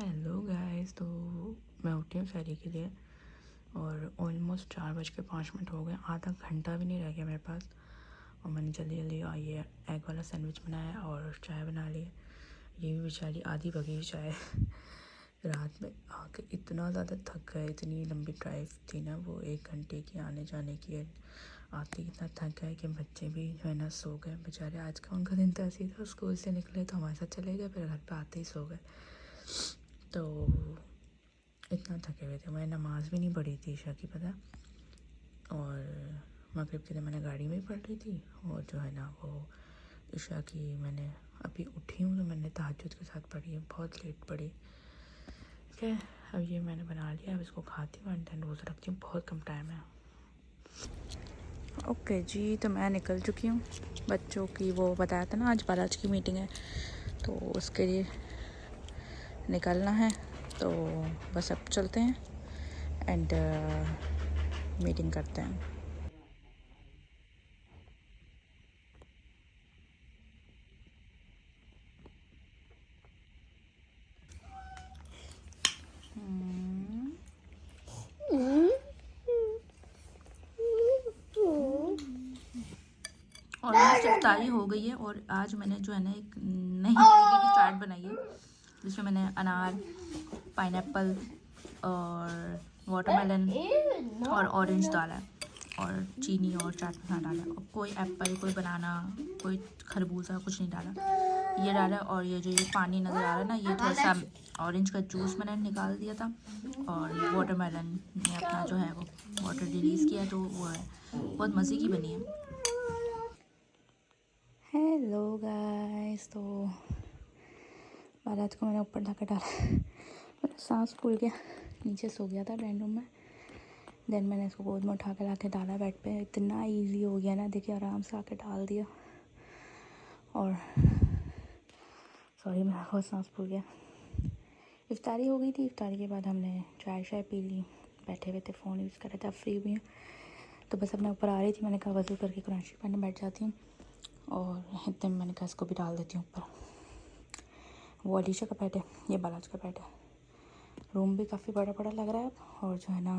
Hello guys. तो मैं उठी हूँ सैरी के लिए और ऑलमोस्ट 4:05 हो गए। आधा घंटा भी नहीं रह गया मेरे पास और मैंने जल्दी जल्दी ये एग वाला सैंडविच बनाया और चाय बना ली। ये भी बेचारी आधी पकी हुई चाय रात में आके इतना ज़्यादा थक गए। इतनी लंबी ड्राइव थी ना वो, 1 घंटे की आने जाने की। आते इतना थक गए कि बच्चे भी जो है ना सो गए बेचारे। आज का उनका दिन तो ऐसे ही था, स्कूल से निकले तो हमारे साथ चले गए, फिर घर पे आते ही सो गए। तो इतना थके हुए थे। मैंने नमाज़ भी नहीं पढ़ी थी ईशा की, पता। और मगरिब के लिए मैंने गाड़ी में ही पढ़ ली थी और जो है ना वो ईशा की मैंने अभी उठी हूँ तो मैंने तहज्जुद के साथ पढ़ी है, बहुत लेट पढ़ी। ठीक है, अब ये मैंने बना लिया, अब इसको खाती हूँ एंड देन रोज़ा रखती हूँ, बहुत कम टाइम है। ओके जी, तो मैं निकल चुकी हूँ। बच्चों की वो बताया था ना आज बालाज की मीटिंग है तो उसके लिए निकलना है। तो बस अब चलते हैं एंड मीटिंग करते हैं। ऑलमोस्ट इफ्तारी हो गई है और आज मैंने जो है ना एक नई तरीके की चाट बनाई है जिसमें मैंने अनार, पाइनएप्पल और वाटरमेलन और ऑरेंज डाला है और चीनी और चाट मसाला डाला है। और कोई एप्पल, कोई बनाना, कोई खरबूजा कुछ नहीं डाला, ये डाला। और ये जो ये पानी नज़र आ रहा है ना, ये थोड़ा सा ऑरेंज का जूस मैंने निकाल दिया था और वाटरमेलन ने अपना जो है वो वाटर रिलीज़ किया, तो वो है बहुत मज़े की बनी है। हेलो गाइस, तो बारात को मैंने ऊपर ढाकर डाला, मेरा सांस फूल गया, नीचे सो गया था ड्राइंग रूम में। देन मैंने इसको गोद में उठा के ला के डाला बेड पे। इतना इजी हो गया ना, देखिए आराम से आके डाल दिया। और सॉरी, मेरा बहुत सांस फूल गया। इफ्तारी हो गई थी, इफ्तारी के बाद हमने चाय शाय पी ली, बैठे हुए थे, फ़ोन यूज़ कर रहे थे, अब फ्री हुई हूँ। तो बस अब मैं ऊपर आ रही थी, मैंने कहा वज़ू करके कुरान शरीफ पढ़ने बैठ जाती हूँ और इतने में मैंने कहा इसको भी डाल देती हूँ ऊपर। वो अलीशा का बेड है, ये बालाज का बेड है। रूम भी काफ़ी बड़ा बड़ा लग रहा है अब, और जो है ना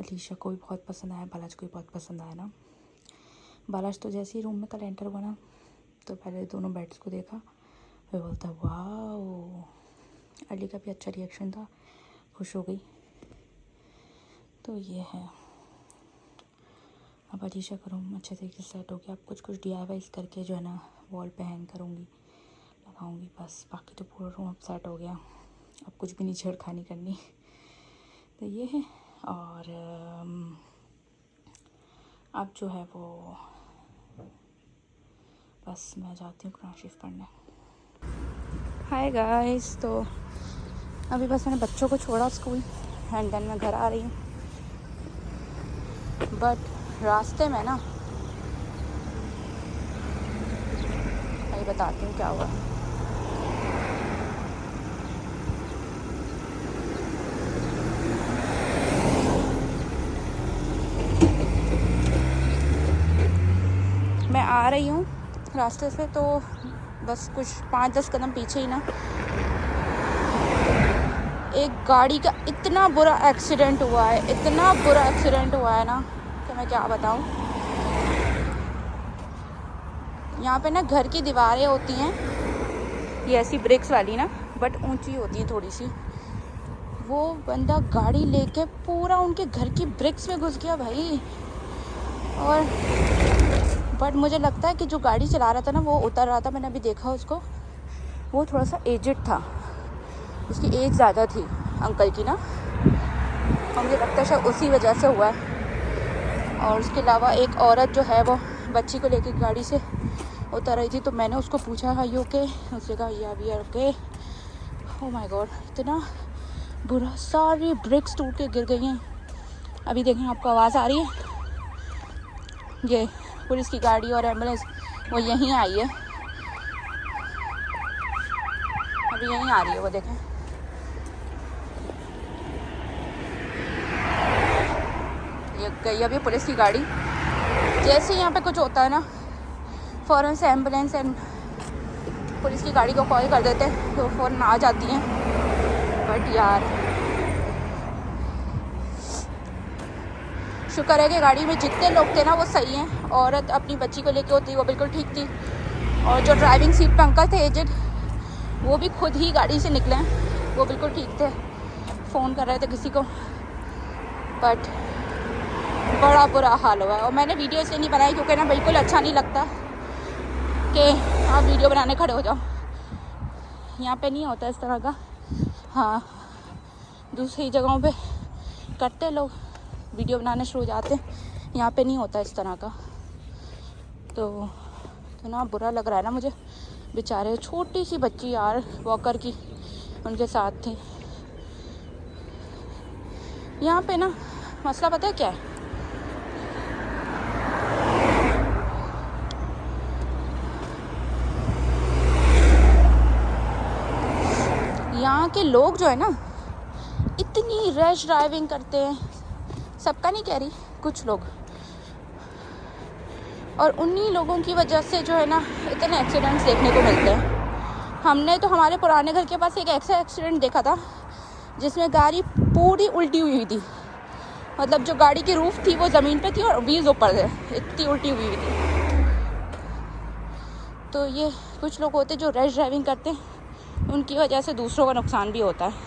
अलीशा को भी बहुत पसंद आया, बालाज को भी बहुत पसंद आया ना। बालाज तो जैसे ही रूम में कल एंटर हुआ ना, तो पहले दोनों बेड्स को देखा, फिर बोलता वाह। अली का भी अच्छा रिएक्शन था, खुश हो गई। तो ये है, अब अलीशा का रूम अच्छे तरीके से सेट हो गया। अब कुछ कुछ DIY करके जो है ना वॉल पे हैंग करूँगी, लगाऊँगी, बस। बाकी तो पूरा रूम अब सेट हो गया, अब कुछ भी नहीं छेड़खानी करनी। तो ये है। और अब जो है वो बस मैं जाती हूँ कुरान शरीफ पढ़ने। हाय गाइस, तो अभी बस मैंने बच्चों को छोड़ा स्कूल एंड देन मैं घर आ रही हूँ। बट रास्ते में ना मैं बताती हूँ क्या हुआ। मैं आ रही हूँ रास्ते से, तो बस कुछ 5-10 कदम पीछे ही ना एक गाड़ी का इतना बुरा एक्सीडेंट हुआ है, इतना बुरा एक्सीडेंट हुआ है ना कि मैं क्या बताऊँ। यहाँ पे ना घर की दीवारें होती हैं, ये ऐसी ब्रिक्स वाली ना, बट ऊंची होती है थोड़ी सी। वो बंदा गाड़ी लेके पूरा उनके घर की ब्रिक्स में घुस गया भाई। और बट मुझे लगता है कि जो गाड़ी चला रहा था ना वो उतर रहा था, मैंने अभी देखा उसको, वो थोड़ा सा एजेड था, उसकी एज ज़्यादा थी अंकल की ना, और मुझे लगता है शायद उसी वजह से हुआ है। और उसके अलावा एक औरत जो है वो बच्ची को लेके गाड़ी से उतर रही थी, तो मैंने उसको पूछा है यू ओके, उसने कहा yeah we are okay. Oh my god, इतना बुरा, सारी ब्रिक्स टूट के गिर गई हैं। अभी देखें, आपको आवाज़ आ रही है, ये पुलिस की गाड़ी और एम्बुलेंस वो यहीं आई है, अभी यहीं आ रही है, वो देखें। ये गई अभी पुलिस की गाड़ी। जैसे ही यहाँ पे कुछ होता है ना, फ़ौरन से एम्बुलेंस एंड पुलिस की गाड़ी को कॉल कर देते तो फ़ौरन आ जाती हैं। बट यार शुक्र है कि गाड़ी में जितने लोग थे ना वो सही हैं। औरत अपनी बच्ची को लेके होती वो बिल्कुल ठीक थी, और जो ड्राइविंग सीट पे अंकल थे एजेड, वो भी खुद ही गाड़ी से निकले हैं, वो बिल्कुल ठीक थे। फ़ोन कर रहे थे किसी को, बट बड़ा बुरा हाल हुआ है। और मैंने वीडियो इसलिए नहीं बनाई क्योंकि ना बिल्कुल अच्छा नहीं लगता कि आप वीडियो बनाने खड़े हो जाओ। यहाँ पे नहीं होता इस तरह का। हाँ, दूसरी जगहों पे करते लोग, वीडियो बनाने शुरू हो जाते हैं, यहाँ पे नहीं होता इस तरह का। तो ना बुरा लग रहा है ना मुझे, बेचारे छोटी सी बच्ची यार वॉकर की उनके साथ थी। यहाँ पे ना मसला पता है क्या है, यहाँ के लोग जो है ना इतनी रैश ड्राइविंग करते हैं, सबका नहीं कह रही, कुछ लोग, और उन्हीं लोगों की वजह से जो है ना इतने एक्सीडेंट्स देखने को मिलते हैं। हमने तो हमारे पुराने घर के पास एक ऐसा एक्सीडेंट देखा था जिसमें गाड़ी पूरी उल्टी हुई थी, मतलब जो गाड़ी की रूफ थी वो ज़मीन पे थी और व्हील्स ऊपर थे, इतनी उल्टी हुई थी। तो ये कुछ लोग होते जो रैश ड्राइविंग करते हैं, उनकी वजह से दूसरों का नुकसान भी होता है।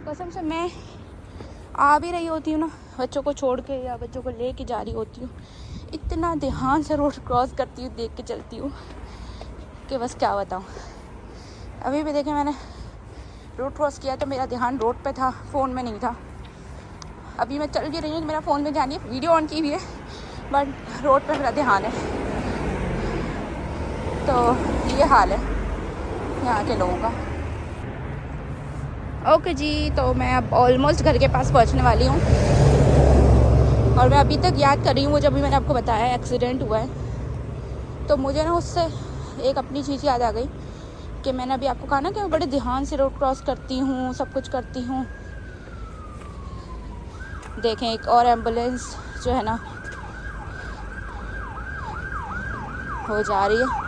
कसम से मैं आ भी रही होती हूँ ना बच्चों को छोड़ के या बच्चों को ले के जा रही होती हूँ, इतना ध्यान से रोड क्रॉस करती हूँ, देख के चलती हूँ कि बस क्या बताऊँ। अभी भी देखें मैंने रोड क्रॉस किया तो मेरा ध्यान रोड पे था, फ़ोन में नहीं था। अभी मैं चल भी रही हूँ कि मेरा फ़ोन में ध्यान है, वीडियो ऑन की हुई है, बट रोड पे मेरा ध्यान है। तो ये हाल है यहाँ के लोगों का। ओके जी, तो मैं अब ऑलमोस्ट घर के पास पहुँचने वाली हूँ, और मैं अभी तक याद कर रही हूँ जब भी मैंने आपको बताया एक्सीडेंट हुआ है, तो मुझे ना उससे एक अपनी चीज़ याद आ गई कि मैंने अभी आपको कहा ना कि मैं बड़े ध्यान से रोड क्रॉस करती हूँ, सब कुछ करती हूँ। देखें एक और एम्बुलेंस जो है ना हो जा रही है।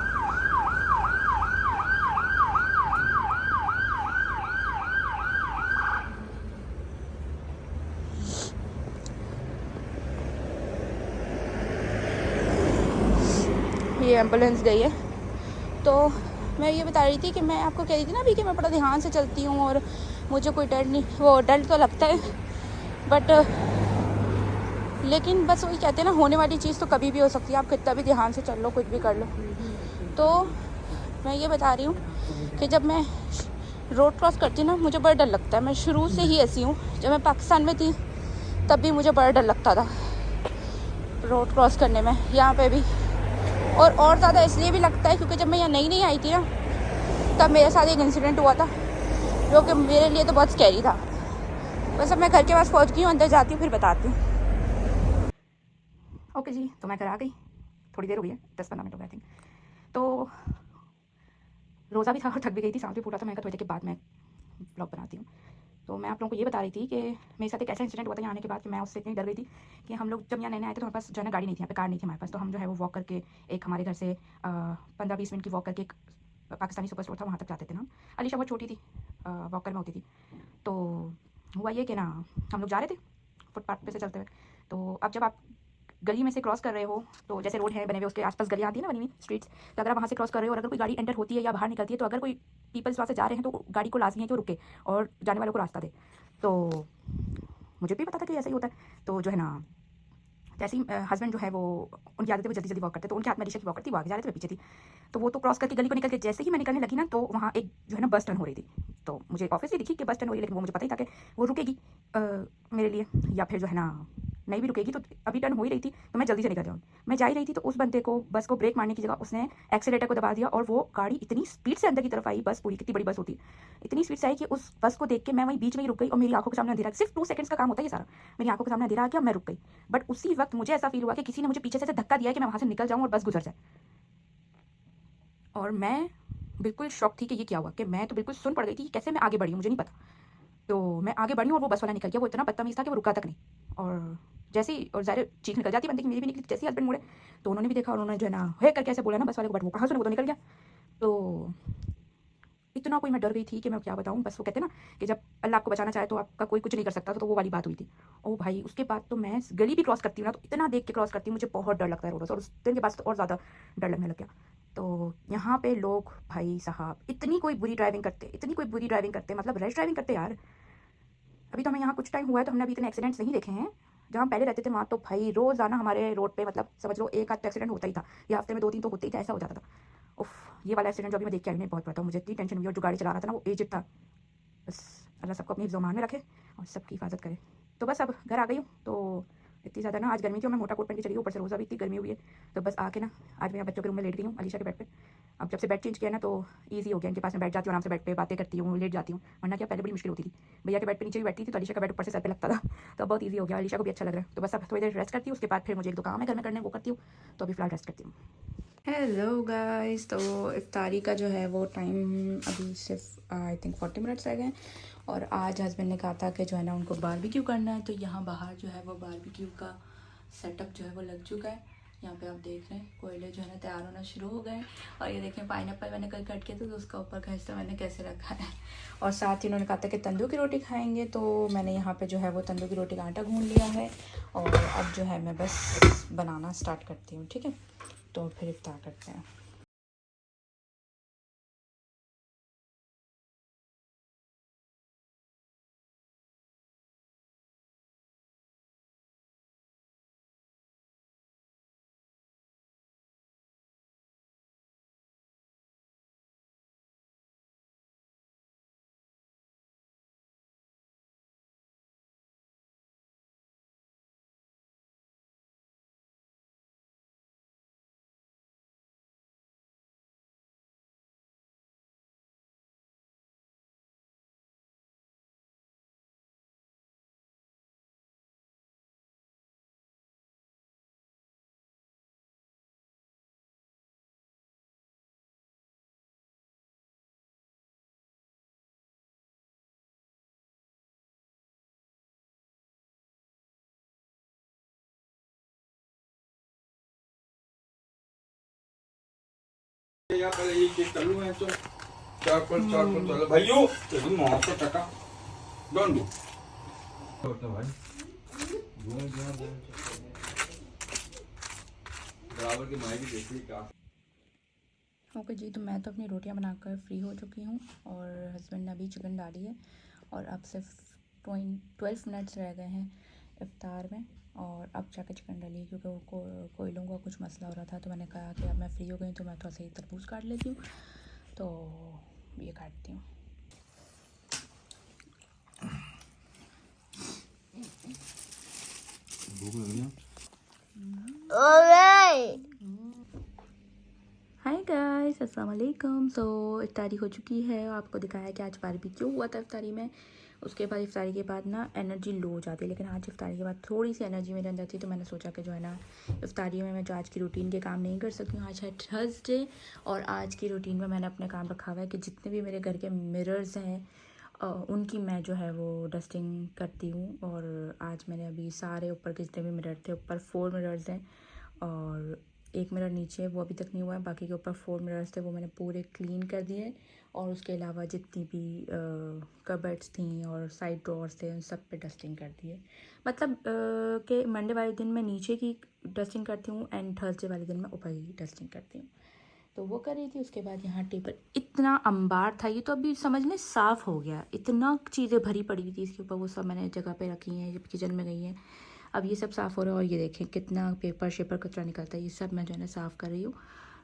ये एम्बुलेंस गई है। तो मैं ये बता रही थी कि मैं आपको कह रही थी ना अभी कि मैं बड़ा ध्यान से चलती हूँ और मुझे कोई डर नहीं, वो डर तो लगता है, बट लेकिन बस वही कहते हैं ना, होने वाली चीज़ तो कभी भी हो सकती है, आप कितना भी ध्यान से चल लो, कुछ भी कर लो। तो मैं ये बता रही हूँ कि जब मैं रोड क्रॉस करती हूँ ना मुझे बड़ा डर लगता है। मैं शुरू से ही ऐसी हूँ, जब मैं पाकिस्तान में थी तब भी मुझे बड़ा डर लगता था रोड क्रॉस करने में, यहाँ पे भी। और ज़्यादा इसलिए भी लगता है क्योंकि जब मैं यहाँ नई आई थी ना, तब मेरे साथ एक इंसिडेंट हुआ था जो कि मेरे लिए तो बहुत स्कैरी था। बस अब मैं घर के पास पहुँच गई हूँ, अंदर जाती हूँ फिर बताती हूँ। ओके जी, तो मैं घर आ गई, थोड़ी देर हो गई है, 10-15 मिनट हो गए आई थिंक। तो रोज़ा भी था और थक भी गई थी, सांस भी फूटा था। मैं कहा थोड़ी देर के बाद मैं ब्लॉग बनाती हूँ। तो मैं आप लोगों को ये बता रही थी कि मेरे साथ एक ऐसा इंसिडेंट हुआ था यहाँ आने के बाद कि मैं उससे इतनी डर गई थी कि हम लोग जब यहाँ नए आए थे तो हमारे पास जो है ना गाड़ी नहीं थी, यहाँ पे कार नहीं थी हमारे पास। तो हम जो है वो वॉक करके एक हमारे घर से 15-20 मिनट की वॉक करके एक पाकिस्तानी सुपर स्टोर था, वहाँ तक जाते थे ना। अलीशा बहुत छोटी थी, वॉकर में होती थी। तो हुआ ये कि ना हम लोग जा रहे थे फुटपाथ पे से चलते हुए। तो अब जब आप गली में से क्रॉस कर रहे हो, तो जैसे रोड है बने हुए उसके आसपास गलियाँ आती है ना बनी हुई स्ट्रीट्स, तो अगर आप वहाँ से क्रॉस कर रहे हो और अगर कोई गाड़ी एंटर होती है या बाहर निकलती है, तो अगर कोई पीपल्स वहाँ से जा रहे हैं तो गाड़ी को लाजमी है कि वो रुके और जाने वालों को रास्ता दे। तो मुझे भी पता था कि ऐसा ही होता है। तो जो है ना जैसे ही हस्बैंड जो है वो, उनकी आदत है वो जल्दी जल्दी वॉक करते, तो उनके हाथ में अलीशा की वॉक करती, वो आगे जा रहे थे, मैं पीछे थी। तो वो तो क्रॉस करके गली को निकल के जैसे ही मैं निकलने लगी ना, तो वहाँ एक जो है ना बस टर्न हो रही थी। तो मुझे ऑब्वियसली दिखी कि बस टर्न हो रही है, लेकिन वो मुझे पता ही था कि वो रुकेगी मेरे लिए, या फिर जो है ना नहीं भी रुकेगी। तो अभी टर्न हो ही रही थी तो मैं जल्दी से निकल जाऊँ। मैं जा ही रही थी तो उस बंदे को बस को ब्रेक मारने की जगह उसने एक्सीलेटर को दबा दिया, और वो गाड़ी इतनी स्पीड से अंदर की तरफ आई, बस पूरी कितनी बड़ी बस होती, इतनी स्पीड से आई कि उस बस को देख के मैं वहीं बीच में ही रुक गई, और मेरी आंखों के सामने अंधेरा, सिर्फ 2 सेकंड्स का काम होता है ये सारा, मेरी आंखों के सामने अंधेरा आ गया, मैं रुक गई। बट उसी वक्त मुझे ऐसा फील हुआ कि किसी ने मुझे पीछे से धक्का दिया कि मैं वहाँ से निकल जाऊँ और बस गुजर जाए। और मैं बिल्कुल शॉक थी कि ये क्या हुआ, कि मैं तो बिल्कुल सुन पड़ गई थी, कैसे मैं आगे बढ़ी हूँ मुझे नहीं पता। तो मैं आगे बढ़ी और वो बस वाला निकल गया। वो इतना बदतमीज़ था कि वो रुका तक नहीं, और जैसे ही और ज़ाहिर चीख निकल जाती है बंदे की, मेरी भी निकली। जैसे ही हस्बैंड मुड़े तो उन्होंने भी देखा और उन्होंने जो है ना हे करके ऐसे बोला ना बस वाले को, बट वो कहाँ सुने, वो तो निकल गया। तो इतना कोई मैं डर गई थी कि मैं क्या बताऊँ। बस वो कहते हैं ना कि जब अल्लाह आपको बचाना चाहे तो आपका कोई कुछ नहीं कर सकता, तो वो वाली बात हुई थी। ओ भाई उसके बाद तो मैं गली भी क्रॉस करती हूँ ना तो इतना देख के क्रॉस करती हूँ, मुझे बहुत डर लगता है रोडों से, और उस दिन के बाद तो और ज़्यादा डर लगने लग गया। तो यहाँ पे लोग भाई साहब इतनी कोई बुरी ड्राइविंग करते, इतनी कोई बुरी ड्राइविंग करते, मतलब रैश ड्राइविंग करते यार। अभी तो हमें यहाँ कुछ टाइम हुआ है तो हमने अभी इतने एक्सीडेंट्स नहीं देखे हैं। जहाँ हम पहले रहते थे वहाँ तो भाई रोज़ाना हमारे रोड पे मतलब समझ लो एक आध एक्सीडेंट होता ही था, या हफ्ते में 2-3 तो होते ही थे, ऐसा हो जाता था। उफ, ये वाला एक्सीडेंट जो अभी मैं देख के आई हूँ बहुत बड़ा था, मुझे इतनी टेंशन हुई, और जो गाड़ी चला रहा था ना वो एजेड था। बस अल्लाह सबको अपनी ज़ुबान में रखे और सबकी हिफाजत करे। तो बस अब घर आ गई हूँ, तो इतनी ज़्यादा ना आज गर्मी थी और मैं मोटा कोट पहन के चली गई, ऊपर से रोज़ा भी इतनी गर्मी हुई है। तो बस आके ना आज मैं बच्चों के रूम में लेट गई हूँ अलीशा के बेड पे। अब जब से बेड चेंज किया ना तो ईजी हो गया, इनके पास में बैठ जाती हूँ आराम से, बेड पे बातें करती हूँ, लेट जाती हूँ, वरना क्या पहले बड़ी मुश्किल होती थी। भैया के बेड पे नीचे भी बैठती थी तो अलीशा का बेड ऊपर से सर पे लगता था, तो अब बहुत ईजी हो गया, अलीशा को भी अच्छा लग रहा है। तो बस अब थोड़ी देर रेस्ट करती हूँ, उसके बाद फिर मुझे एक दो काम है घर में करने, वो करती हूँ। तो अभी फिलहाल रेस्ट करती हूँ। हेलो गाइस, तो इफ्तारी का जो है वो टाइम अभी सिर्फ आई थिंक 40 मिनट्स रह गए हैं। और आज हस्बैंड ने कहा था कि जो है ना उनको बारबेक्यू करना है, तो यहाँ बाहर जो है वो बारबेक्यू का सेटअप जो है वो लग चुका है। यहाँ पे आप देख रहे हैं कोयले जो है ना तैयार होना शुरू हो गए हैं। और ये देखें पाइनएप्पल मैंने कल कट किया था तो उसका ऊपर का हिस्सा मैंने कैसे रखा है। और साथ ही उन्होंने कहा था कि तंदूर की रोटी खाएंगे, तो मैंने यहाँ पे जो है वो तंदूर की रोटी का आटा गूँध लिया है। और अब जो है मैं बस बनाना स्टार्ट करती हूँ, ठीक है। तो फिर इफ्तार करते हैं। यहाँ पर एक चीज चालू है तो चारकोल चलो भाइयों तुम वहाँ पर टका डोंट डू होता भाई बराबर की माई भी देख ली का। ओके जी, तो मैं तो अपनी रोटियां बनाकर फ्री हो चुकी हूँ और हस्बैंड ने अभी चिकन डाली है। और अब सिर्फ 12 मिनट्स रह गए हैं इफ्तार में, और अब जाके चिकन डाली है क्योंकि वो कोयलों का कुछ मसला हो रहा था। तो मैंने कहा कि अब मैं फ्री हो गई तो मैं थोड़ा सा तरबूज काट लेती हूँ, तो ये काटती हूँ। भूख लगी है। हाय गाइस, अस्सलाम वालेकुम। सो इफ्तारी हो चुकी है, आपको दिखाया कि आज बारबेक्यू हुआ था इफ्तारी में। उसके बाद इफ्तारी के बाद ना एनर्जी लो हो जाती है, लेकिन आज इफ्तारी के बाद थोड़ी सी एनर्जी मेरे अंदर थी, तो मैंने सोचा कि जो है ना इफ्तारी में मैं जो आज की रूटीन के काम नहीं कर सकती हूँ। आज है थर्सडे और आज की रूटीन में मैंने अपने काम रखा हुआ है कि जितने भी मेरे घर के मिरर्स हैं उनकी मैं जो है वो डस्टिंग करती हूँ। और आज मैंने अभी सारे ऊपर के जितने भी मिरर थे, ऊपर 4 मिरर्स हैं और एक मिरर नीचे वो अभी तक नहीं हुआ है, बाकी के ऊपर 4 मिरर्स थे वो मैंने पूरे क्लीन कर दिए। और उसके अलावा जितनी भी कबर्ड्स थी और साइड ड्रॉर्स थे उन सब पे डस्टिंग कर दिए। मतलब कि मंडे वाले दिन मैं नीचे की डस्टिंग करती हूँ एंड थर्सडे वाले दिन मैं ऊपर की डस्टिंग करती हूँ। तो वो कर रही थी। उसके बाद यहाँ टेबल इतना अंबार था, ये तो अभी समझ लें साफ़ हो गया, इतना चीज़ें भरी पड़ी हुई थी इसके ऊपर, वो सब मैंने जगह पे रखी हैं, जब किचन में गई हैं। अब ये सब साफ़ हो रहा है और ये देखें कितना पेपर शेपर कचरा निकलता है, ये सब मैं जो है ना साफ़ कर रही हूँ।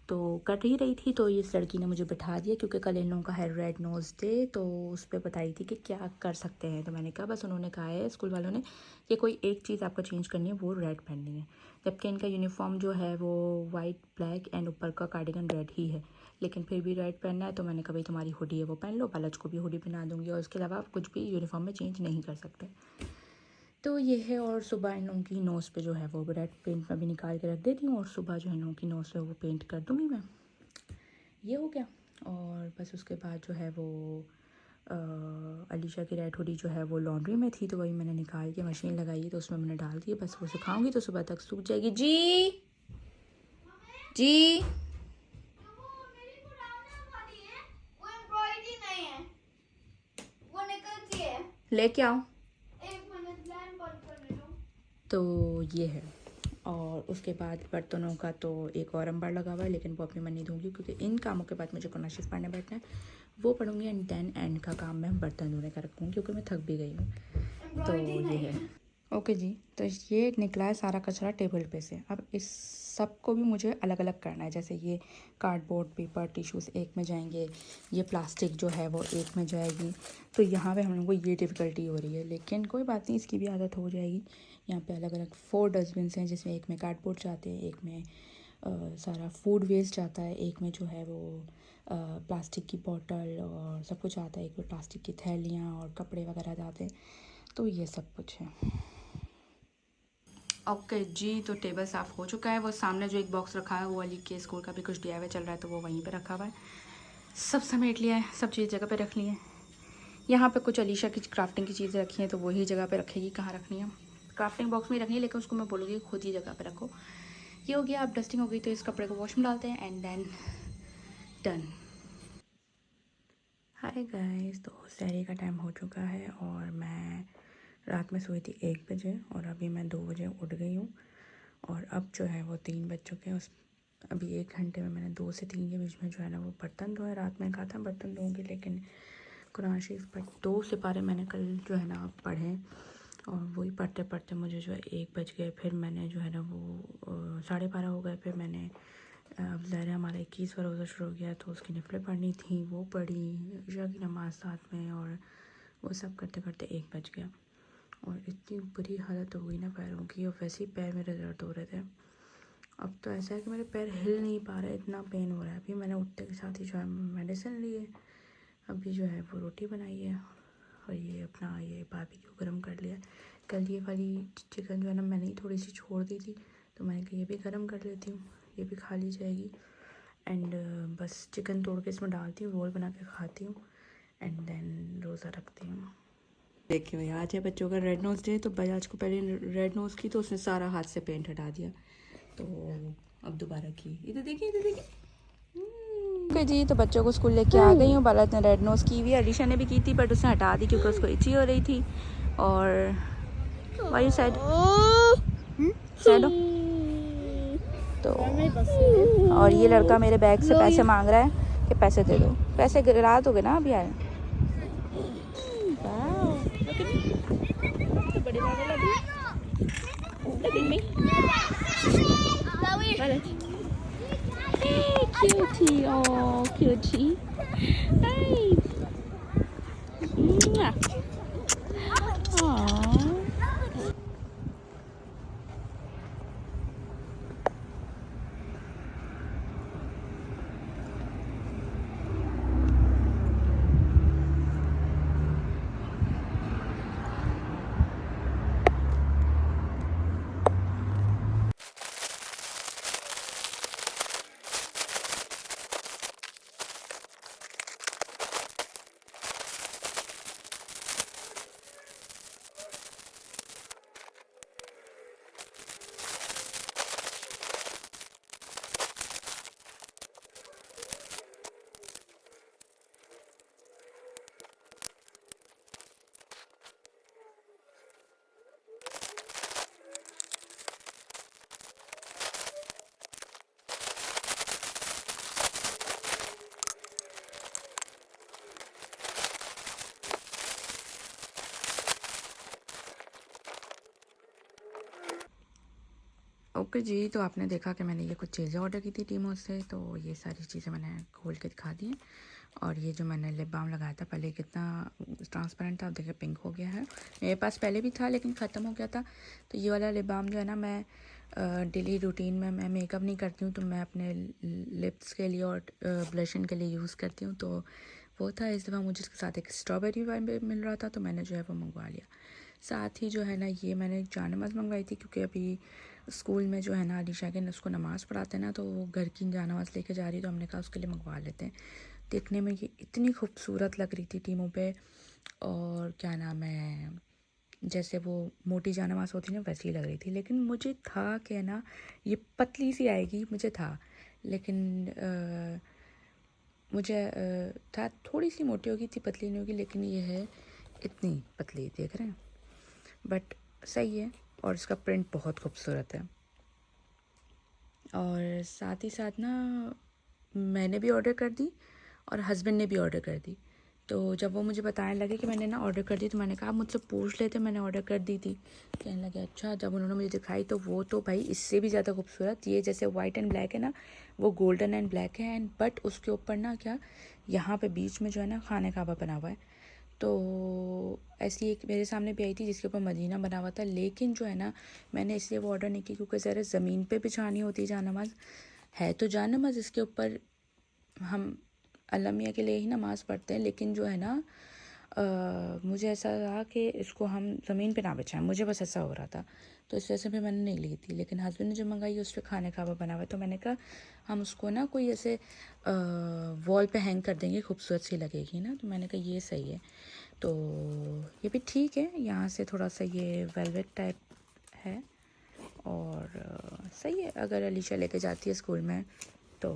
तो कर ही रही थी तो इस लड़की ने मुझे बिठा दिया क्योंकि कल इन लोगों का है रेड नोज़ डे, तो उस पर बताई थी कि क्या कर सकते हैं। तो मैंने कहा बस उन्होंने कहा है स्कूल वालों ने कि कोई एक चीज़ आपको चेंज करनी है, वो रेड पहननी है। जबकि इनका यूनिफॉर्म जो है वो वाइट ब्लैक एंड ऊपर का कार्डिगन रेड ही है, लेकिन फिर भी रेड पहनना है। तो मैंने कहा भाई तुम्हारी हुडी है वो पहन लो, बालज को भी हुडी पहना दूँगी और उसके अलावा आप कुछ भी यूनिफॉर्म में चेंज नहीं कर सकते। तो ये है। और सुबह इन लोगों की नोज़ पे जो है वो रेड पेंट में भी निकाल के रख देती हूँ और सुबह जो है इन लोगों की नोज़ पे वो पेंट कर दूँगी मैं। ये हो गया। और बस उसके बाद जो है वो अलीशा की रेड हुडी जो है वो लॉन्ड्री में थी, तो वही मैंने निकाल के मशीन लगाई है, तो उसमें मैंने डाल दी, बस वो सुखाऊंगी तो सुबह तक सूख जाएगी। जी जी लेके आओ। तो ये है। और उसके बाद बर्तनों का तो एक और अंबार लगा हुआ है, लेकिन वो अपनी मन नहीं दूंगी क्योंकि इन कामों के बाद मुझे कुरान शरीफ पढ़ने बैठना है, वो पढ़ूंगी एंड देन एंड का काम मैं बर्तन धोने का रखूँगी क्योंकि मैं थक भी गई हूँ। तो ये है। ओके जी, तो ये निकला है सारा कचरा टेबल पे से। अब इस सब को भी मुझे अलग अलग करना है, जैसे ये कार्डबोर्ड, पेपर, टिश्यूज़ एक में जाएंगे, ये प्लास्टिक जो है वो एक में जाएगी। तो यहाँ पे हम लोगों को ये डिफ़िकल्टी हो रही है, लेकिन कोई बात नहीं, इसकी भी आदत हो जाएगी। यहाँ पे अलग अलग 4 डस्टबिन हैं, जिसमें एक में कार्डबोर्ड जाते हैं, एक में सारा फूड वेस्ट जाता है, एक में जो है वो प्लास्टिक की बॉटल और सब कुछ आता है, एक में प्लास्टिक की थैलियाँ और कपड़े वगैरह जाते हैं। तो ये सब कुछ है। ओके जी, तो टेबल साफ़ हो चुका है। वो सामने जो एक बॉक्स रखा है वो अली के स्कूल का भी कुछ DIY चल रहा है, तो वो वहीं पे रखा हुआ है। सब समेट लिया है, सब चीज़ जगह पे रख ली है। यहाँ पे कुछ अलीशा की क्राफ्टिंग की चीज़ें रखी हैं, तो वही जगह पे रखेगी, कहाँ रखनी है। क्राफ्टिंग बॉक्स में रखनी है, लेकिन उसको मैं बोलूँगी खुद ही जगह पे रखो। ये हो गया। अब डस्टिंग हो गई तो इस कपड़े को वॉश में डालते हैं and then done. Hi guys, तो सहरी का टाइम हो चुका है और मैं रात में सोई थी 1 बजे और अभी मैं 2 बजे उठ गई हूँ। और अब जो है वो 3 बज चुके हैं। उस अभी 1 घंटे में मैंने 2 से 3 के बीच में जो है ना वो बर्तन धोए। रात में कहा था बर्तन धोऊंगी, लेकिन कुरान शरीफ पर 2 सिपारे मैंने कल जो है ना पढ़े, और वही पढ़ते पढ़ते मुझे जो है 1 बज गए। फिर मैंने जो है ना वो 12:30 हो गए। फिर मैंने अब ज़ाहिर हमारा 21वां रोज़ा शुरू हो गया, तो उसकी नफलें पढ़नी थी, वो पढ़ी, ईशा की नमाज़ साथ में, और वो सब करते करते 1 बज गया। और इतनी बुरी हालत हो गई ना पैरों की, और वैसे ही पैर मेरे दर्द हो रहे थे। अब तो ऐसा है कि मेरे पैर हिल नहीं पा रहे, इतना पेन हो रहा है। अभी मैंने उठते के साथ ही जो है मेडिसिन ली है, अभी जो है वो रोटी बनाई है, और ये अपना ये बारबेक्यू गरम कर लिया। कल ये वाली चिकन जो है ना मैंने ही थोड़ी सी छोड़ दी थी, तो मैंने कहा ये भी गरम कर लेती हूँ, ये भी खा ली जाएगी। एंड बस चिकन तोड़ के इसमें डालती हूँ, रोल बना के खाती हूँ एंड देन रोज़ा रखती हूँ। देखिए भाई, आज है बच्चों का रेड नोज़ डे, तो बजाज को पहले रेड नोज़ की तो उसने सारा हाथ से पेंट हटा दिया, तो अब दोबारा की। इधर देखिए, इधर देखिए। ओके जी, तो बच्चों को स्कूल लेके आ गई हूँ। बालत ने रेड नोज़ की हुई, अलीशा ने भी की थी बट उसने हटा दी क्योंकि उसको इची हो रही थी। और वाई साइड तो और ये लड़का मेरे बैग से पैसे मांग रहा है कि पैसे दे दो। पैसे गिरा दोगे ना अभी आए। तो बड़े वाले लगे Hey, cutie. Oh, cutie. Hey. Mwah. Aww. Okay ji, तो आपने देखा कि मैंने ये कुछ चीज़ें ऑर्डर की थी टीमों से, तो ये सारी चीज़ें मैंने खोल के दिखा दी हैं। और ये जो मैंने लिप बाम लगाया था पहले कितना ट्रांसपेरेंट था, अब देखिए पिंक हो गया है। मेरे पास पहले भी था लेकिन ख़त्म हो गया था। तो ये वाला लिप बाम जो है ना, मैं डेली रूटीन में मैं मेकअप नहीं करती हूँ, तो मैं अपने लिप्स के लिए और ब्लशन के लिए यूज़ करती हूँ। तो वो था, इस दफ़ा मुझे इसके साथ एक स्ट्रॉबेरी वाइन मिल रहा था, तो मैंने जो है वो मंगवा लिया। साथ ही जो है ना ये मैंने जानमाज़ मंगवाई थी, क्योंकि अभी स्कूल में जो है ना अलीशा के उसको नमाज़ पढ़ाते हैं ना, तो वो घर की जानमाज़ लेके जा रही, तो हमने कहा उसके लिए मंगवा लेते हैं। देखने में ये इतनी खूबसूरत लग रही थी टीमों पे, और क्या नाम है, जैसे वो मोटी जानमाज़ होती ना वैसी लग रही थी। लेकिन मुझे था कि ना ये पतली सी आएगी, मुझे था, लेकिन मुझे था थोड़ी सी मोटी होगी, इतनी पतली नहीं होगी, लेकिन ये है इतनी पतली, देख रहे हैं। बट सही है, और इसका प्रिंट बहुत खूबसूरत है। और साथ ही साथ ना मैंने भी ऑर्डर कर दी और हस्बैंड ने भी ऑर्डर कर दी। तो जब वो मुझे बताने लगे कि मैंने ना ऑर्डर कर दी, तो मैंने कहा मुझसे पूछ लेते, मैंने ऑर्डर कर दी थी। कहने लगे अच्छा। जब उन्होंने मुझे दिखाई तो वो तो भाई इससे भी ज़्यादा खूबसूरत, ये जैसे वाइट एंड ब्लैक है ना, वो गोल्डन एंड ब्लैक है, एंड बट उसके ऊपर ना क्या, यहाँ पे बीच में जो है ना खाने काबा बना हुआ है। तो ऐसी एक मेरे सामने भी आई थी जिसके ऊपर मदीना बना हुआ था, लेकिन जो है ना मैंने इसलिए वो ऑर्डर नहीं की क्योंकि ज़रा ज़मीन पे बिछानी होती है जानमाज़, है तो जानमाज़ इसके ऊपर हम अल्लाह मियाँ के लिए ही नमाज़ पढ़ते हैं, लेकिन जो है ना मुझे ऐसा रहा कि इसको हम ज़मीन पे ना बिछाएं, मुझे बस ऐसा हो रहा था, तो इस वजह से फिर मैंने नहीं ली थी। लेकिन हस्बैंड ने जो मंगाई उस पर खाने काबा बना हुआ है, तो मैंने कहा हम उसको ना कोई ऐसे वॉल पे हैंग कर देंगे, खूबसूरत सी लगेगी ना, तो मैंने कहा ये सही है। तो ये भी ठीक है, यहाँ से थोड़ा सा ये वेलवेट टाइप है, और सही है। अगर अलीशा लेके जाती है स्कूल में तो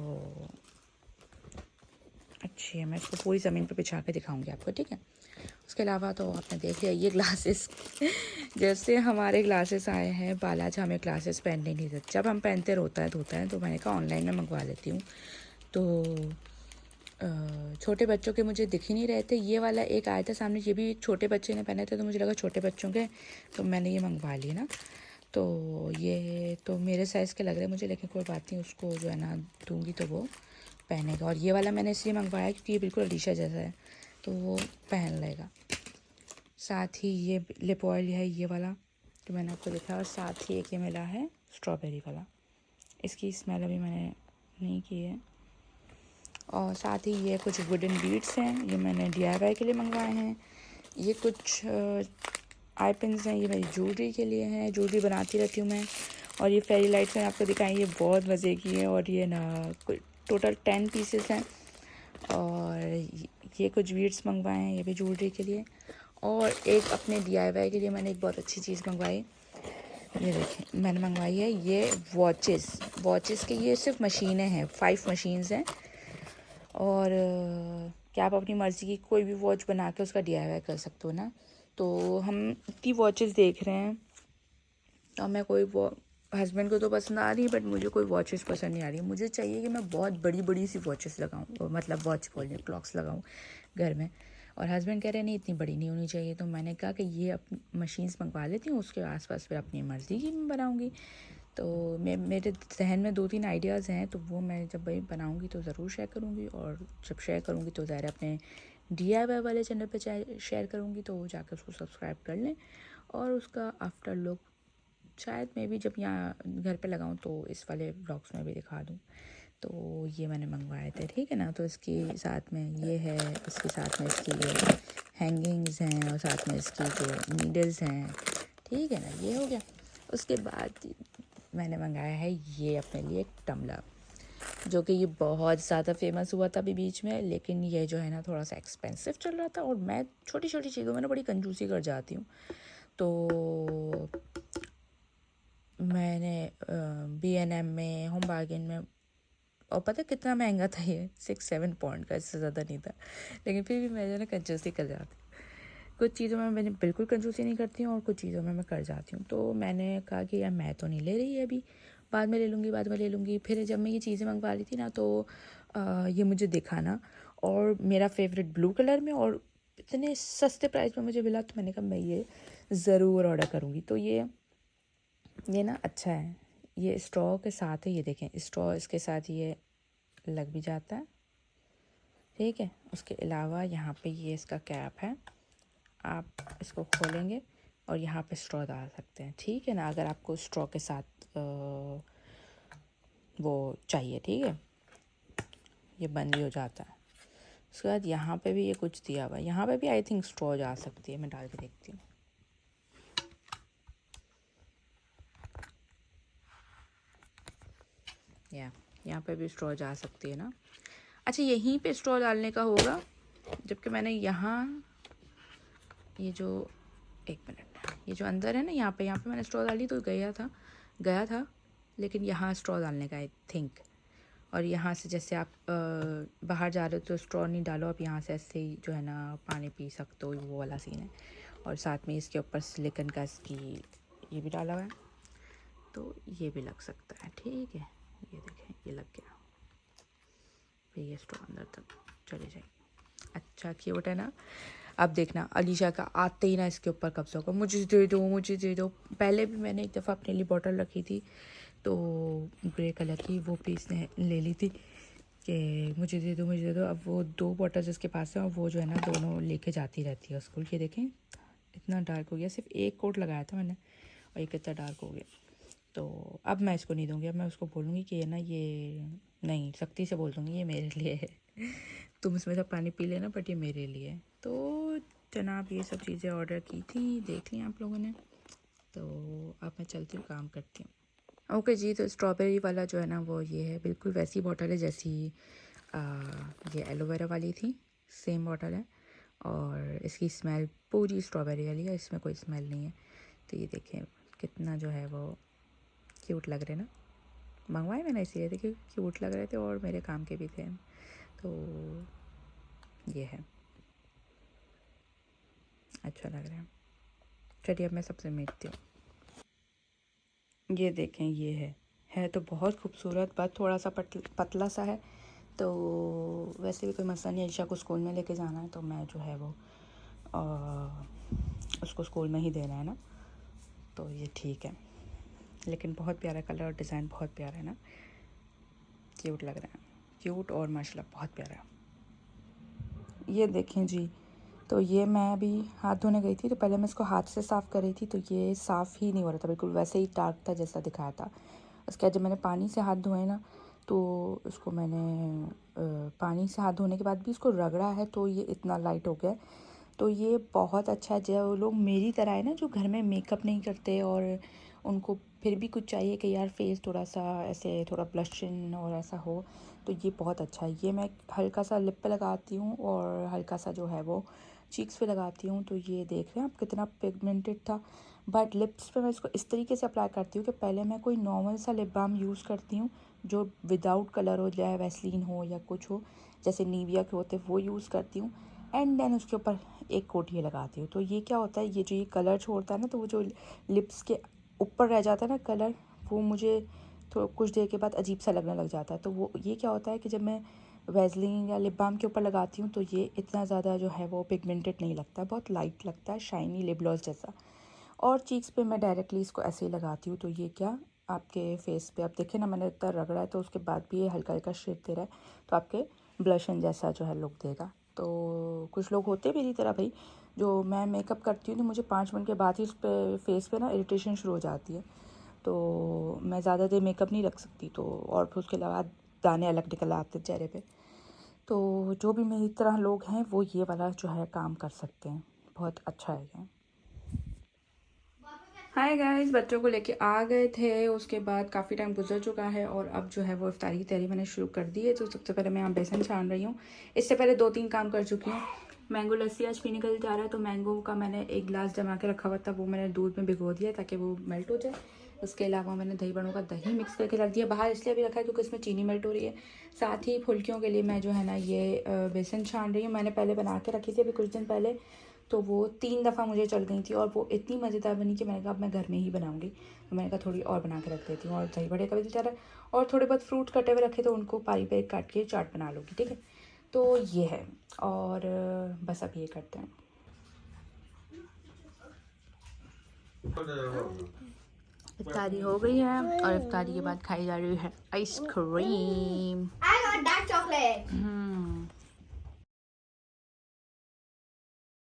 अच्छी है। मैं इसको पूरी ज़मीन पर बिछा के दिखाऊंगी आपको, ठीक है। उसके अलावा तो आपने देख लिया ये ग्लासेस जैसे हमारे ग्लासेस आए हैं, बालाज हमें ग्लासेस पहनने नहीं देते, जब हम पहनते धोता है, तो मैंने कहा ऑनलाइन में मंगवा लेती हूँ। तो छोटे बच्चों के मुझे दिख ही नहीं रहे थे। ये वाला एक आया था सामने, ये भी छोटे बच्चे ने पहने थे, तो मुझे लगा छोटे बच्चों के, तो मैंने ये मंगवा लिए ना। तो ये तो मेरे साइज़ के लग रहे हैं मुझे, लेकिन कोई बात नहीं, उसको जो है ना दूंगी तो वो पहनेगा। और ये वाला मैंने इसलिए मंगवाया क्योंकि ये बिल्कुल अलीशा जैसा है, तो वो पहन लेगा। साथ ही ये लिप ऑयल है ये वाला जो मैंने आपको दिखाया, और साथ ही एक ये मिला है स्ट्रॉबेरी वाला, इसकी स्मेल अभी मैंने नहीं की है। और साथ ही ये कुछ वुडन बीड्स हैं, ये मैंने DIY के लिए मंगवाए हैं। ये कुछ आई पिन्स हैं, ये मेरी ज्वेलरी के लिए हैं, ज्वेलरी बनाती रहती हूँ मैं। और ये फेरी लाइट्स मैंने आपको दिखाई, ये बहुत मज़े की है, और ये ना टोटल 10 पीसेस हैं। और ये कुछ बीड्स मंगवाए हैं, ये भी ज्वेलरी के लिए। और एक अपने DIY के लिए मैंने एक बहुत अच्छी चीज़ मंगवाई, ये देखें मैंने मंगवाई है ये वॉचेस के, ये सिर्फ मशीनें हैं, 5 मशीन्स हैं। और क्या आप अपनी मर्ज़ी की कोई भी वॉच बना के उसका DIY कर सकते हो ना। तो हम इतनी वॉचेस देख रहे हैं, और मैं कोई हस्बैंड को तो पसंद आ रही है, बट मुझे कोई वॉचेस पसंद नहीं आ रही। मुझे चाहिए कि मैं बहुत बड़ी बड़ी सी वॉचेस लगाऊं, मतलब वॉच बोल रही हूँ, क्लॉक्स लगाऊं घर में। और हस्बैंड कह रहे हैं नहीं इतनी बड़ी नहीं होनी चाहिए, तो मैंने कहा कि ये मशीन्स मंगवा लेती हूँ, उसके आसपास फिर अपनी मर्ज़ी की बनाऊँगी। तो मेरे जहन में 2-3 आइडियाज़ हैं, तो वो मैं जब भाई बनाऊँगी तो ज़रूर शेयर करूँगी। और जब शेयर करूँगी तो ज़ाहिर अपने DIY वाले चैनल पे शेयर करूँगी, तो जाकर उसको सब्सक्राइब कर लें। और उसका आफ्टर लुक शायद मैं भी जब यहाँ घर पे लगाऊँ तो इस वाले ब्लॉग्स में भी दिखा दूँ। तो ये मैंने मंगवाए थे, ठीक है ना। तो इसके साथ में ये है, इसके साथ में इसकी ये हैंगिंग्स हैं, और साथ में इसकी जो नीडल्स हैं, ठीक है ना, ये हो गया। उसके बाद मैंने मंगाया है ये अपने लिए एक टम्बलर, जो कि ये बहुत ज़्यादा फेमस हुआ था अभी बीच में, लेकिन ये जो है ना थोड़ा सा एक्सपेंसिव चल रहा था, और मैं छोटी छोटी चीज़ों में ना बड़ी कंजूसी कर जाती हूँ। तो मैंने B&M में, होम बार्गेन में, और पता कितना महंगा था ये, 6-7 पॉइंट का, इससे ज़्यादा नहीं था। लेकिन फिर भी मैं जो है ना कंजूसी कर जाती हूँ। कुछ चीज़ों में मैंने बिल्कुल कंजूसी नहीं करती हूँ, और कुछ चीज़ों में मैं कर जाती हूँ। तो मैंने कहा कि यार मैं तो नहीं ले रही है अभी, बाद में ले लूँगी। फिर जब मैं ये चीज़ें मंगवा ली थी ना, तो ये मुझे दिखा ना, और मेरा फेवरेट ब्लू कलर में, और इतने सस्ते प्राइस में मुझे मिला, तो मैंने कहा मैं ये ज़रूर ऑर्डर करूँगी। तो ये ना अच्छा है, ये स्ट्रॉ के साथ है, ये देखें स्ट्रॉ इसके साथ ये लग भी जाता है, ठीक है। उसके अलावा यहाँ पे ये इसका कैप है, आप इसको खोलेंगे और यहाँ पे स्ट्रॉ डाल सकते हैं, ठीक है ना, अगर आपको स्ट्रॉ के साथ वो चाहिए, ठीक है। ये बंद भी हो जाता है। उसके बाद यहाँ पे भी ये कुछ दिया हुआ है, यहाँ पे भी आई थिंक स्ट्रॉ जा सकती है, मैं डाल के देखती हूँ। यहाँ पे भी स्ट्रॉ जा सकती है ना। अच्छा यहीं पे स्ट्रॉ डालने का होगा, जबकि मैंने यहाँ ये जो एक मिनट, ये जो अंदर है ना यहाँ पे मैंने स्ट्रॉ डाली तो गया था, लेकिन यहाँ स्ट्रॉ डालने का आई थिंक। और यहाँ से जैसे आप बाहर जा रहे हो तो स्ट्रॉ नहीं डालो, आप यहाँ से ऐसे ही जो है ना पानी पी सकते हो, वो वाला सीन है। और साथ में इसके ऊपर सिलिकॉन का इसकी ये भी डाला हुआ है, तो ये भी लग सकता है। ठीक है, ये देखें ये लग गया, फिर ये स्ट्रॉ अंदर तक चले जाएगी। अच्छा क्यूट है ना। अब देखना अलीशा का आते ही ना इसके ऊपर कब्जा होगा, मुझे दे दो मुझे दे दो। पहले भी मैंने एक दफ़ा अपने लिए बॉटल रखी थी, तो ग्रे कलर की, वो भी इसने ले ली थी कि मुझे दे दो मुझे दे दो। अब वो 2 बॉटल्स इसके पास है और वो जो है ना दोनों लेके जाती रहती है स्कूल। ये देखें इतना डार्क हो गया, सिर्फ एक कोट लगाया था मैंने और ये कितना डार्क हो गया। तो अब मैं इसको नहीं दूँगी, अब मैं उसको बोलूँगी कि ये ना ये नहीं, सख्ती से बोल दूँगी ये मेरे लिए है, तुम इसमें से पानी पी लेना बट ये मेरे लिए। तो जनाब ये सब चीज़ें ऑर्डर की थी, देख ली आप लोगों ने। तो अब मैं चलती हूँ, काम करती हूँ। ओके जी, तो स्ट्रॉबेरी वाला जो है ना वो ये है, बिल्कुल वैसी बॉटल है जैसी ये एलोवेरा वाली थी, सेम बॉटल है। और इसकी स्मेल पूरी स्ट्रॉबेरी वाली है, इसमें कोई स्मेल नहीं है। तो ये देखें कितना जो है वो क्यूट लग रहे ना, मंगवाए मैंने इसीलिए थे क्योंकि क्यूट लग रहे थे और मेरे काम के भी थे। तो ये है, अच्छा लग रहा है। चलिए अब मैं सबसे मिलती हूँ। ये देखें ये है तो बहुत खूबसूरत, बस थोड़ा सा पतला सा है। तो वैसे भी कोई मसला नहीं, ईशा को स्कूल में लेके जाना है तो मैं जो है वो उसको स्कूल में ही देना है ना, तो ये ठीक है। लेकिन बहुत प्यारा कलर और डिज़ाइन बहुत प्यारा है ना, क्यूट लग रहा है, क्यूट और माशाल्लाह बहुत प्यारा है। ये देखें जी, तो ये मैं अभी हाथ धोने गई थी तो पहले मैं इसको हाथ से साफ़ कर रही थी, तो ये साफ़ ही नहीं हो रहा था, बिल्कुल वैसे ही डार्क था जैसा दिखाया था। उसके बाद जब मैंने पानी से हाथ धोए ना, तो उसको मैंने पानी से हाथ धोने के बाद भी इसको रगड़ा है तो ये इतना लाइट हो गया। तो ये बहुत अच्छा है, जो लोग मेरी तरह है ना जो घर में मेकअप नहीं करते और उनको फिर भी कुछ चाहिए कि यार फेस थोड़ा सा ऐसे थोड़ा ब्लशन और ऐसा हो, तो ये बहुत अच्छा है। ये मैं हल्का सा लिप पे लगाती हूँ और हल्का सा जो है वो चीक्स पे लगाती हूँ। तो ये देख रहे हैं आप कितना पिगमेंटेड था, बट लिप्स पे मैं इसको इस तरीके से अप्लाई करती हूँ कि पहले मैं कोई नॉर्मल सा लिप बाम यूज़ करती हूँ जो विदाउट कलर हो, चाहे वैसलीन हो या कुछ हो, जैसे नीविया के होते वो यूज़ करती हूँ, एंड देन उसके ऊपर एक कोट ये लगाती हूँ। तो ये क्या होता है, ये जो ये कलर छोड़ता है ना, तो वो जो लिप्स के ऊपर रह जाता है ना कलर, वो मुझे तो कुछ देर के बाद अजीब सा लगने लग जाता है। तो वो ये क्या होता है कि जब मैं वैसलीन या लिप बाम के ऊपर लगाती हूँ तो ये इतना ज़्यादा जो है वो पिगमेंटेड नहीं लगता, बहुत लाइट लगता है, शाइनी लिप ग्लॉस जैसा। और चीक्स पे मैं डायरेक्टली इसको ऐसे ही लगाती हूँ। तो ये क्या आपके फेस पे, आप देखें ना मैंने इतना रगड़ा है तो उसके बाद भी ये हल्का हल्का शेड दे रहा है, तो आपके ब्लशन जैसा जो है लुक देगा। तो कुछ लोग होते मेरी तरह भाई, जो मैं मेकअप करती हूँ तो मुझे 5 मिनट के बाद ही उस पर फेस पे ना इरिटेशन शुरू हो जाती है, तो मैं ज़्यादा देर मेकअप नहीं रख सकती, तो और फिर उसके अलावा दाने अलग निकल आते चेहरे पे। तो जो भी मेरी तरह लोग हैं वो ये वाला जो है काम कर सकते हैं, बहुत अच्छा है ये। हाय गाइस, बच्चों को लेके आ गए थे, उसके बाद काफ़ी टाइम गुजर चुका है और अब जो है वो इफ्तारी की तैयारी मैंने शुरू कर दी है। तो सबसे पहले मैं यहाँ बेसन छान रही हूँ, इससे पहले 2-3 काम कर चुकी हूँ। मैंगो लस्सी आज पीने के लिए जा रहा है, तो मैंगो का मैंने 1 गिलास जमा के रखा हुआ था, वो मैंने दूध में भिगो दिया ताकि वो मेल्ट हो जाए। उसके अलावा मैंने दही बड़ों का दही मिक्स करके रख दिया, बाहर इसलिए भी रखा है क्योंकि इसमें चीनी मेल्ट हो रही है। साथ ही फुल्कियों के लिए मैं जो है ना ये बेसन छान रही हूँ, मैंने पहले बना के रखी थी अभी कुछ दिन पहले, तो वो 3 दफ़ा मुझे चल गई थी और वो इतनी मज़ेदार बनी कि मैंने कहा अब मैं घर में ही बनाऊंगी। तो मैंने कहा थोड़ी और बना के रख देती हूँ, और दही बड़े का भी बेचारा, और थोड़े बहुत फ्रूट कटे हुए रखे तो उनको पारी पे काट के चाट बना लूँगी, ठीक है। तो ये है, और बस अब ये करते हैं। इफ्तारी हो गई है और इफ्तारी के बाद खाई जा रही है ice cream. I got dark chocolate.